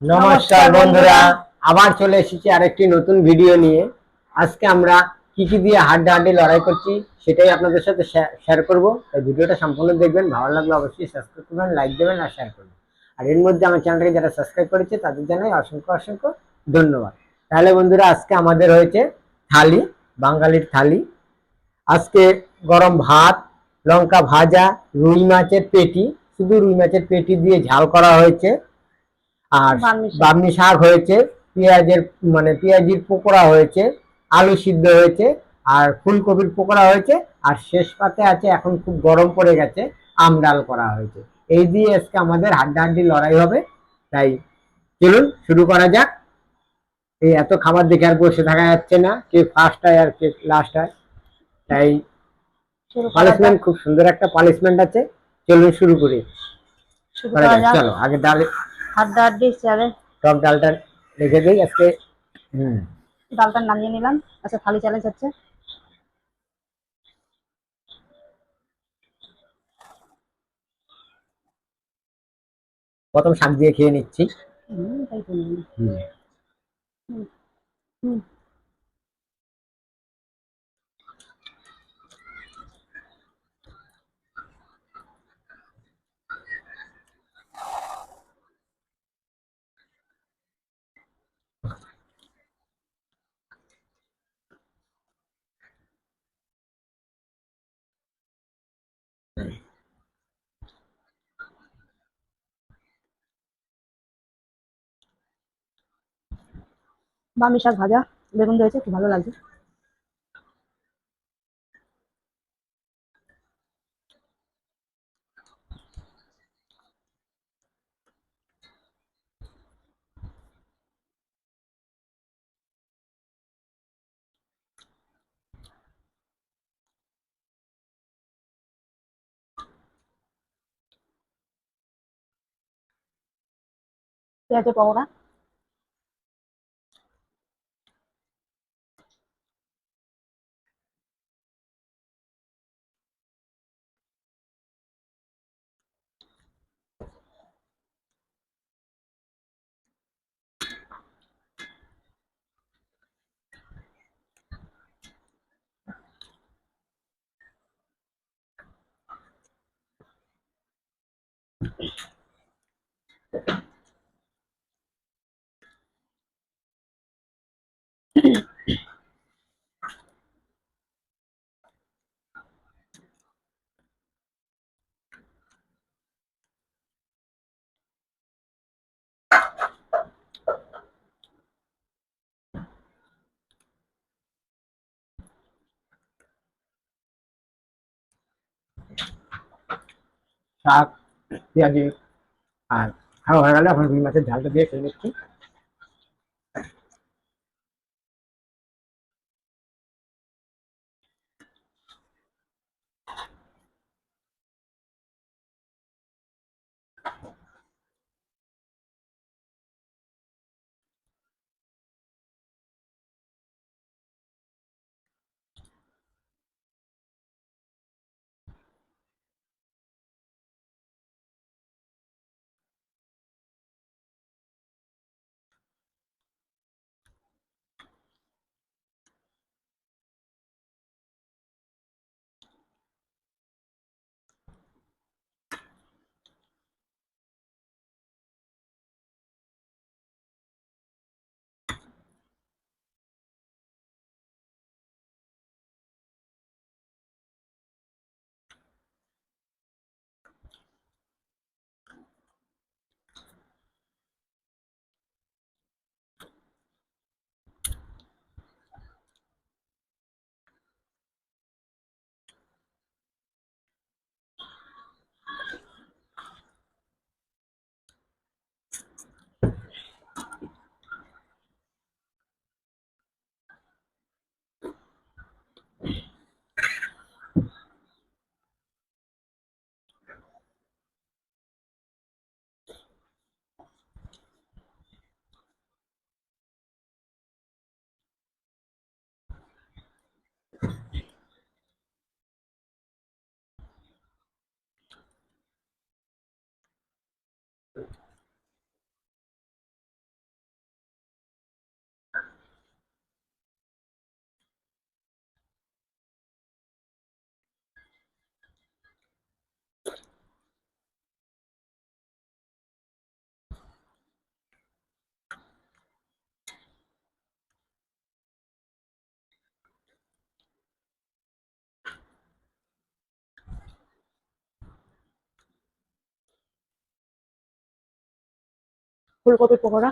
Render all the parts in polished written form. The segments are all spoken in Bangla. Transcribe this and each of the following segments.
নমস্কার বন্ধুরা, আবার চলে এসেছি আরেকটি নতুন ভিডিও নিয়ে। আজকে আমরা কি কি দিয়ে হাড্ডাহাড্ডি লড়াই করছি সেটাই আপনাদের সাথে শেয়ার করব। তাই ভিডিওটা সম্পূর্ণ দেখবেন, ভালো লাগলে অবশ্যই সাবস্ক্রাইব করবেন, লাইক দেবেন আর শেয়ার করবেন। আর এর মধ্যে আমার চ্যানেলটাকে যারা সাবস্ক্রাইব করেছে তাদের জানাই অসংখ্য অসংখ্য ধন্যবাদ। তাহলে বন্ধুরা, আজকে আমাদের হয়েছে থালি, বাঙালির থালি। আজকে গরম ভাত, লঙ্কা ভাজা, রুই মাছের পেটি, শুধু রুই মাছের পেটি দিয়ে ঝাল করা হয়েছে, আর বামনি শাক হয়েছে, পেঁয়াজের পেঁয়াজির পকোড়া হয়েছে, আলু সিদ্ধ হয়েছে, আর ফুলকপির পকোড়া হয়েছে, আর শেষ পাতে আছে, এখন খুব গরম পড়ে গেছে, আম ডাল করা হয়েছে। এই দিয়ে আজকে আমাদের হাড্ডাহাড্ডি লড়াই হবে। তাই চলুন শুরু করা যাক। এই এত খাবার দেখে আর বসে থাকা যাচ্ছে না, কে ফার্স্ট হয় আর কে লাস্ট হয়। তাই পানিশমেন্ট, খুব সুন্দর একটা পানিশমেন্ট আছে। চলুন শুরু করি। চলো আগে ডাল, হাড্ডাহাড্ডি চলে। টক ডালটা রেখে দিই আজকে। ডালটা নামিয়ে নিলাম। আচ্ছা, থালি চ্যালেঞ্জ হচ্ছে। প্রথম শাক দিয়ে খেয়ে নিচ্ছি। তাই তো। বামি শাক ভাজা, বেগুন দিয়েছে, খুব ভালো লাগছে। পেঁয়াজের পকোড়া, শাক, পেঁয়াজি, আর খাওয়া হয়ে গেলে এখন রুই মাছের ঝালটা দিয়ে খেয়ে নিচ্ছি। ফুলকপির পকোড়া।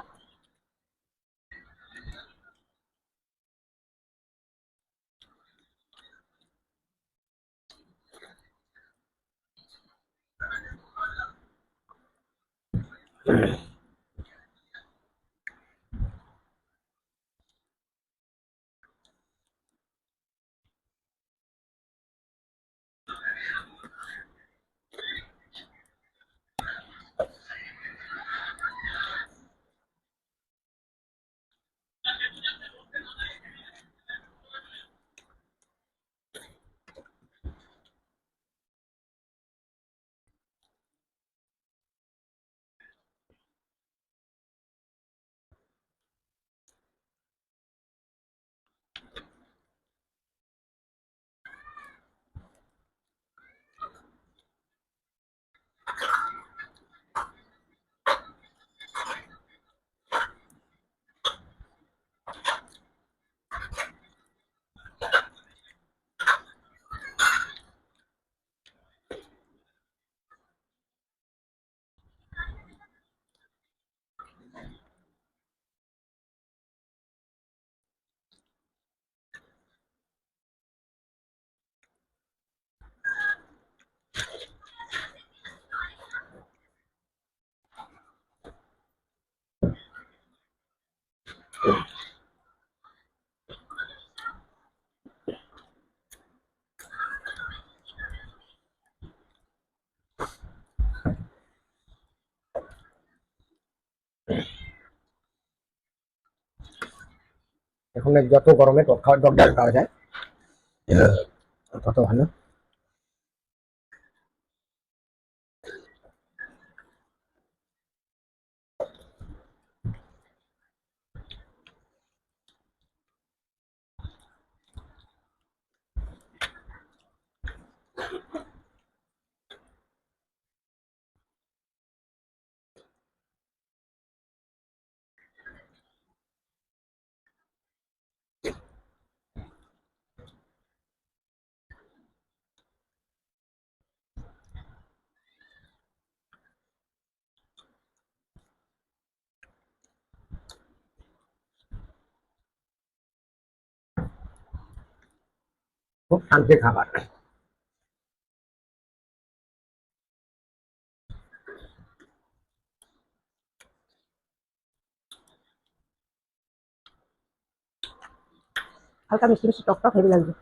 এখন যত গরমে টক ডাল খাওয়া যায় তত ভালো। খুব শান্তির খাবার। হালকা মিষ্টি মিষ্টি টক টক হেভি লাগবে।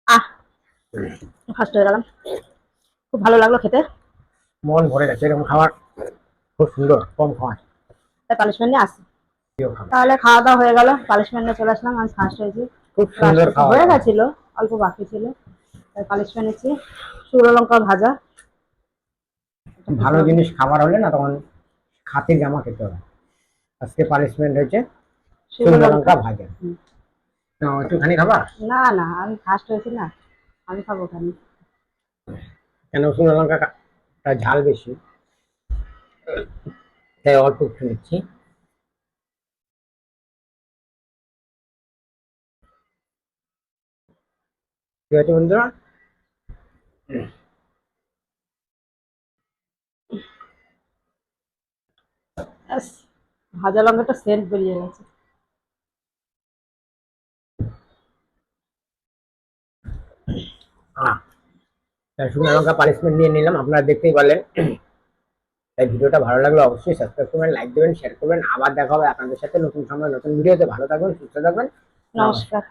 আহ, ফার্স্ট হয়ে গেলাম। খুব ভালো লাগলো খেতে। মন ভরে গেছে এরকম খাবার, খুব সুন্দর, কম খাওয়া, তাই পানিশমেন্ট নিয়ে আসি। প্রিয় খাবার। তাহলে খাওয়া দাওয়া হয়ে গেল, পানিশমেন্ট নিয়ে চলে আসলাম। আমি ফার্স্ট হয়েছি। খুব সুন্দর Last খাওয়া হয়ে দাওয়া। গেছিল, অল্প বাকি ছিল, তাই পানিশমেন্ট নিচ্ছি। শুকনো লঙ্কা ভাজা। ভালো জিনিস খাবার হলে না তখন খাতির জামা খেতে হবে। আজকে পানিশমেন্ট হয়েছে শুকনো শুকনো লঙ্কা লঙ্কা ভাজা। একটুখানি খাবা? না না, আমি ফার্স্ট হয়েছি না, আমি খাবো কেন? কেন, শুকনো লঙ্কাটা ঝাল বেশি, তাই অল্প একটু নিচ্ছি। ঠিক আছে বন্ধুরা, ব্যাস, ভাজা লঙ্কাটা সেন্ট বেরিয়ে গেছে। তাই শুকনো লঙ্কা পানিশমেন্ট নিয়ে নিলাম, আপনারা দেখতেই পারলেন। তাই ভিডিওটা ভালো লাগলে অবশ্যই সাবস্ক্রাইব করবেন, লাইক দেবেন, শেয়ার করবেন। আবার দেখা হবে আপনাদের সাথে নতুন সময় নতুন ভিডিওতে। ভালো থাকবেন, সুস্থ থাকবেন। নমস্কার। নমস্কার।